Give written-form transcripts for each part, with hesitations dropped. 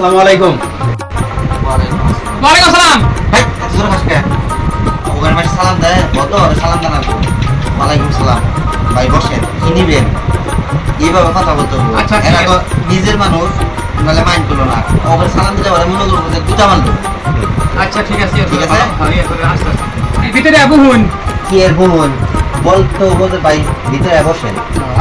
আসসালামু আলাইকুম। ওয়ালাইকুম আসসালাম। ভাই জোরে কাজ কে ওখানে ভাই সালাম দেয় কত সালাম দেন আপনি ওয়ালাইকুম সালাম ভাই বসেন কি নিবেন এইভাবে কথা বলতে হবে আচ্ছা, ঠিক এরা আছে। তো নিজের মানুষ নাহলে মাইন্ড করলো না ওখানে সালাম দিতে পারে মনে করবো যে দুটা মানলো আচ্ছা ঠিক আছে ঠিক আছে। ভিতরে আবুন। কি এর বোন বলতে ভাই ভিতরে বসেন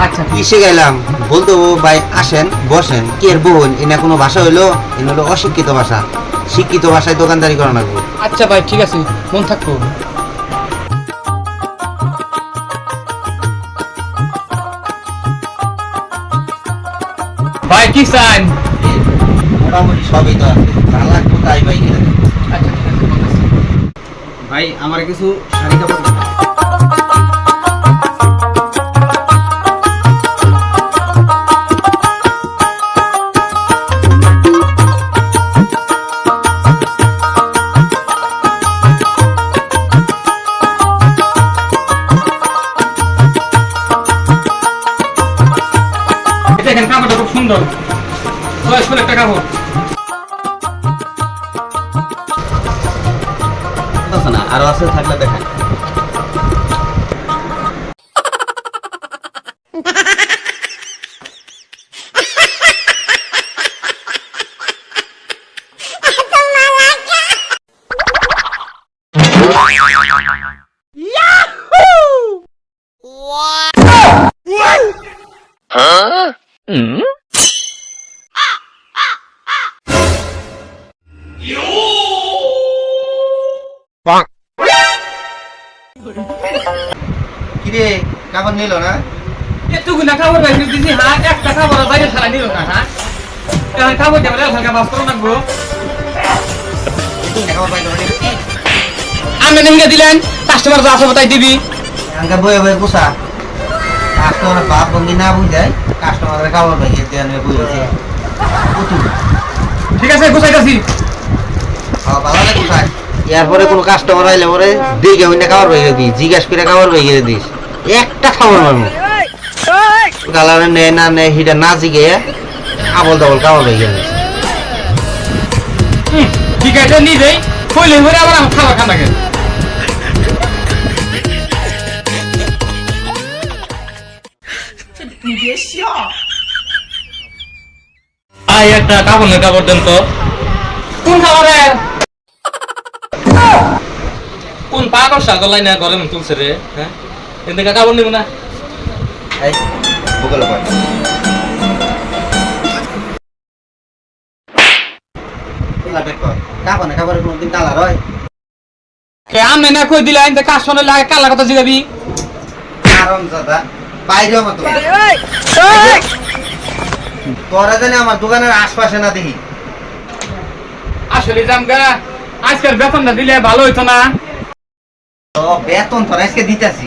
আচ্ছা কিসে গেলাম বলতো ভাই আসেন বসেন কি এর বোন এনা কোনো ভাষা হইলো এনে হলো অশিক্ষিত ভাষা শিক্ষিত ভাষায় দোকানদারি করা লাগবে আচ্ছা ভাই ঠিক আছে মন থাকবো। ভাই কি চান? মোটামুটি সবই তো আছে যা লাগবে তাই ভাই কিনে দেন। আচ্ছা ঠিক আছে বলতেছি। ভাই আমার কিছু শাড়ি কাপড় দেখান। দেখেন কাপড়টা খুব সুন্দর, 600 একটা কাপড়। আছে না আরো আছে থাকলে দেখান। কিরে কাপড় নিল না এতগুলা কাপড় বাইরে দিছি, হ্যাঁ একটা কাপড় বাইরে ছাড়া নিল না। হ্যাঁ এখন কাপড় দেবে হালকা বাস করে রাখবো। কাপড় পাই করে নিবি আপনি নিয়ে দিলেন, কাস্টমার যা আসবে তাই দিবি। আঙ্কা বয়ে বয়ে পোষা কাস্টমার বাপ ভঙ্গি না বুঝায় কাস্টমারের কাপড় পাই দিয়ে আনবে বুঝেছে ঠিক আছে গুছাইতাছি। ভালো লাগে কোথায় এরপরে কোনো কাস্টমার আইলে পরে দেখে হইনা কাপড় পাই দিই জিজ্ঞাস করে কাপড় পাই দিস একটা খাবার মারবো কালারে নেয় না নেয় হিটা না জিগে আবল তাবল কাপড় পাই দিস ঠিক আছে নিজেই কইলে পরে আবার আমার খাবার খান লাগে। ভাই একটা কাপড় দেন তো। কোন খাবারের? কোন পাগল সাগর লাইনে ঘরে মন তুলছে রে? হ্যাঁ এদিকে কাপড় নিব না। এই বুকল কর এলা বেক কর কাপড় না কাপড়ের কোনদিন কালার হয় কে আমি না কই দিলেন যে কাস্টমার লাগে কালা কথা জিগাবি। কারণ দাদা বাইরে মতো তোরা জানি আমার দোকানের আশপাশে না দেখি আসলে জামগা আজকের বেতনটা দিলে ভালো হইতো না। তো বেতন তোরা আজকে দিতেছি